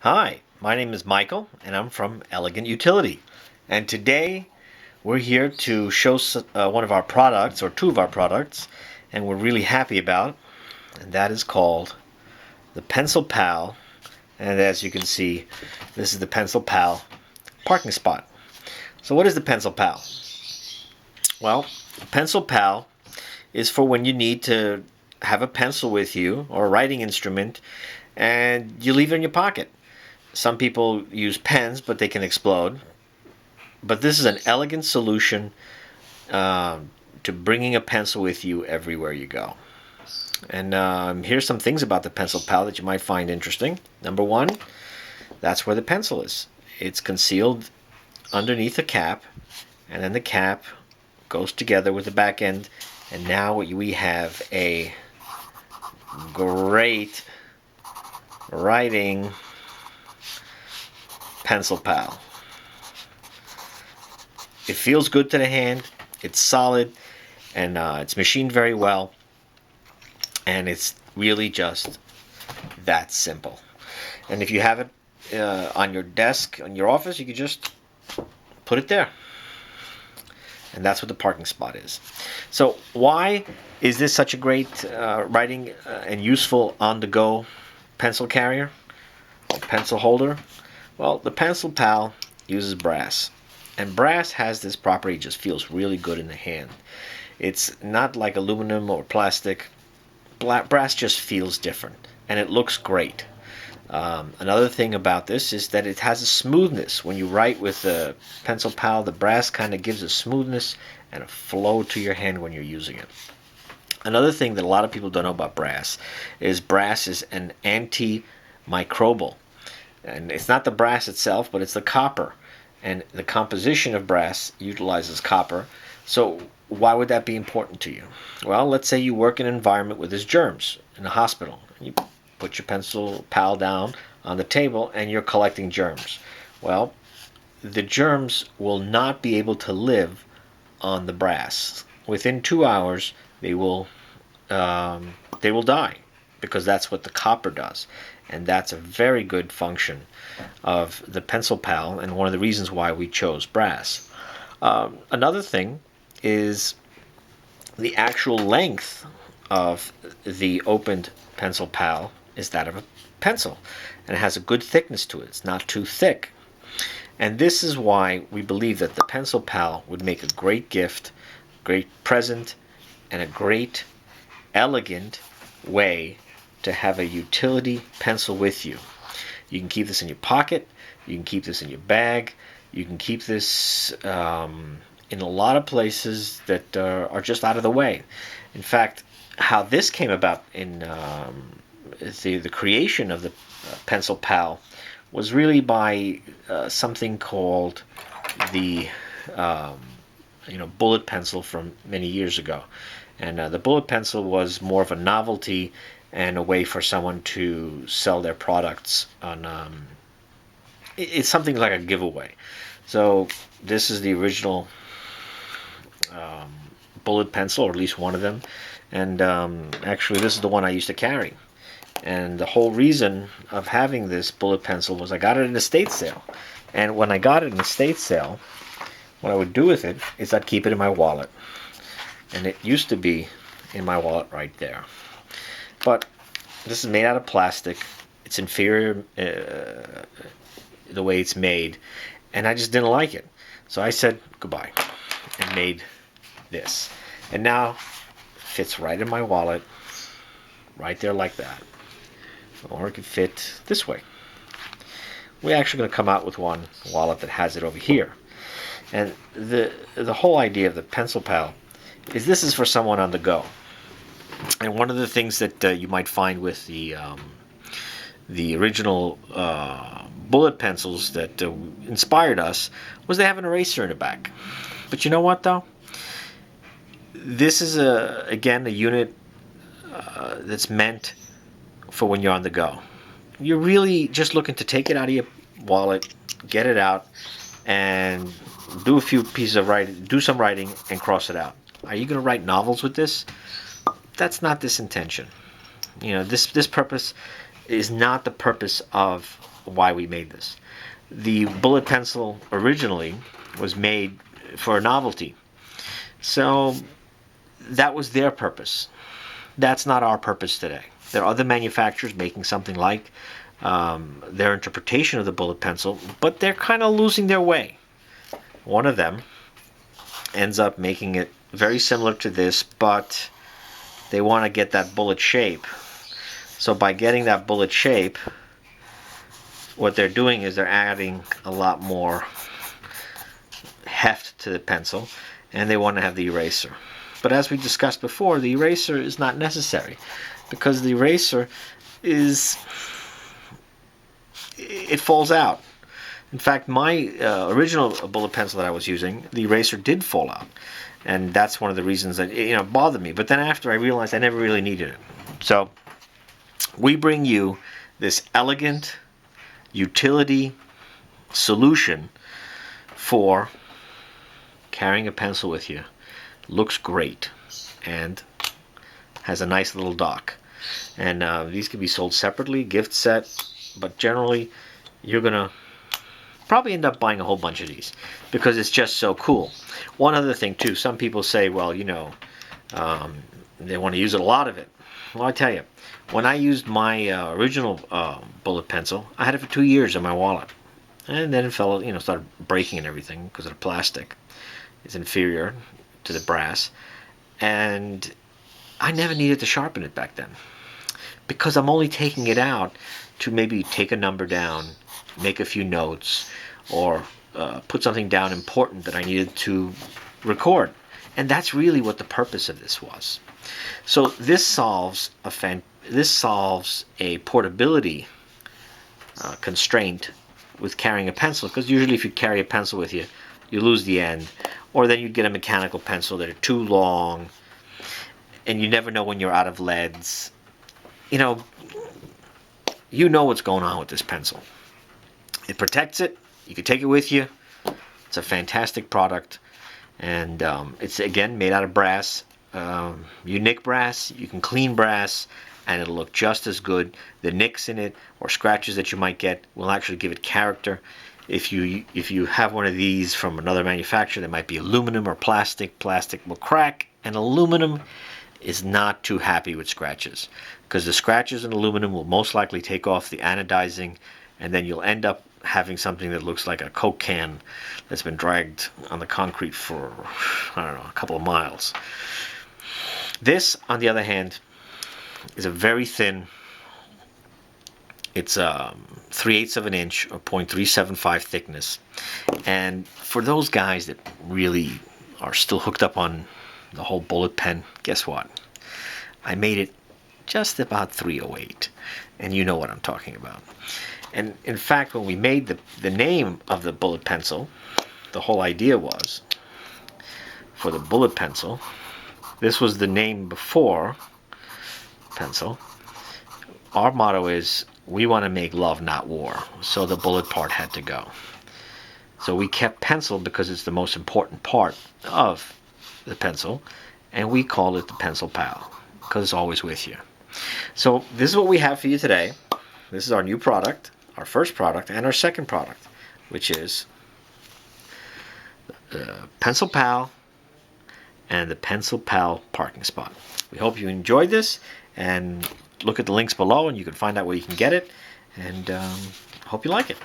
Hi, my name is Michael and I'm from Elegant Utility. And today we're here to show one of our products, or two of our products, and we're really happy about, and that is called the Pencil Pal. And as you can see, this is the Pencil Pal parking spot. So what is the Pencil Pal? Well, the Pencil Pal is for when you need to have a pencil with you or a writing instrument and you leave it in your pocket. Some people use pens, but they can explode. But this is an elegant solution to bringing a pencil with you everywhere you go. And here's some things about the Pencil Pal that you might find interesting. Number one, that's where the pencil is. It's concealed underneath a cap, and then the cap goes together with the back end. And now we have a great writing Pencil Pal. It feels good to the hand, it's solid, and it's machined very well, and it's really just that simple. And if you have it on your desk, in your office, you can just put it there. And that's what the parking spot is. So why is this such a great writing and useful on-the-go pencil carrier or pencil holder? Well, the Pencil Pal uses brass. And brass has this property, it just feels really good in the hand. It's not like aluminum or plastic. Brass just feels different, and it looks great. Another thing about this is that it has a smoothness. When you write with the Pencil Pal, the brass kind of gives a smoothness and a flow to your hand when you're using it. Another thing that a lot of people don't know about brass is an antimicrobial. And it's not the brass itself, but it's the copper. And the composition of brass utilizes copper. So why would that be important to you? Well, let's say you work in an environment where there's germs in a hospital. You put your Pencil Pal down on the table and you're collecting germs. Well, the germs will not be able to live on the brass. Within 2 hours, they will die, because that's what the copper does. And that's a very good function of the Pencil Pal, and one of the reasons why we chose brass. Another thing is the actual length of the opened Pencil Pal is that of a pencil, and it has a good thickness to it. It's not too thick. And this is why we believe that the Pencil Pal would make a great gift, great present, and a great, elegant way to have a utility pencil with you. You can keep this in your pocket, you can keep this in your bag, you can keep this in a lot of places that are just out of the way. In fact, how this came about in the creation of the Pencil Pal was really by something called the bullet pencil from many years ago. And the bullet pencil was more of a novelty and a way for someone to sell their products on. It's something like a giveaway. So this is the original bullet pencil, or at least one of them. And actually, this is the one I used to carry. And the whole reason of having this bullet pencil was I got it in a estate sale. And when I got it in a estate sale, what I would do with it is I'd keep it in my wallet. And it used to be in my wallet right there. But this is made out of plastic. It's inferior the way it's made. And I just didn't like it. So I said goodbye and made this. And now it fits right in my wallet, right there like that. Or it could fit this way. We're actually going to come out with one wallet that has it over here. And the whole idea of the Pencil Pal is this is for someone on the go. And one of the things that you might find with the original bullet pencils that inspired us was they have an eraser in the back. But you know what, though? This is, again, a unit that's meant for when you're on the go. You're really just looking to take it out of your wallet, get it out, and do a few pieces of writing, do some writing, and cross it out. Are you going to write novels with this? That's not this intention. This purpose is not the purpose of why we made this. The bullet pencil originally was made for a novelty. So that was their purpose. That's not our purpose today. There are other manufacturers making something like their interpretation of the bullet pencil, but they're kind of losing their way. One of them ends up making it very similar to this, but they want to get that bullet shape. So by getting that bullet shape, what they're doing is they're adding a lot more heft to the pencil, and they want to have the eraser. But as we discussed before, the eraser is not necessary, because the eraser it falls out. In fact, my original bullet pencil that I was using, the eraser did fall out, and that's one of the reasons that it bothered me. But then after I realized I never really needed it. So we bring you this elegant utility solution for carrying a pencil with you. Looks great and has a nice little dock. And these can be sold separately, gift set, but generally you're gonna probably end up buying a whole bunch of these because it's just so cool. One other thing too, some people say, well, they want to use a lot of it. Well, I tell you, when I used my original bullet pencil, I had it for 2 years in my wallet, and then it fell, started breaking and everything because of the plastic. It's inferior to the brass, and I never needed to sharpen it back then because I'm only taking it out to maybe take a number down, make a few notes, or put something down important that I needed to record. And that's really what the purpose of this was. So this solves a portability constraint with carrying a pencil, because usually if you carry a pencil with you, you lose the end, or then you'd get a mechanical pencil that are too long, and you never know when you're out of leads. You know what's going on with this pencil. It protects it. You can take it with you. It's a fantastic product, and it's again made out of brass. You nick brass, you can clean brass, and it'll look just as good. The nicks in it or scratches that you might get will actually give it character. If you have one of these from another manufacturer, that might be aluminum or plastic. Plastic will crack, and aluminum is not too happy with scratches, because the scratches in aluminum will most likely take off the anodizing, and then you'll end up having something that looks like a Coke can that's been dragged on the concrete for, I don't know, a couple of miles. This, on the other hand, is a very thin, it's 3/8 of an inch or 0.375 thickness. And for those guys that really are still hooked up on the whole bullet pen, guess what? I made it just about 308, and you know what I'm talking about. And in fact, when we made the name of the bullet pencil, the whole idea was, for the bullet pencil, this was the name before pencil. Our motto is, we want to make love, not war. So the bullet part had to go. So we kept pencil because it's the most important part of the pencil, and we call it the Pencil Pal because it's always with you. So this is what we have for you today. This is our new product, our first product, and our second product, which is the Pencil Pal and the Pencil Pal parking spot. We hope you enjoyed this, and look at the links below and you can find out where you can get it, and hope you like it.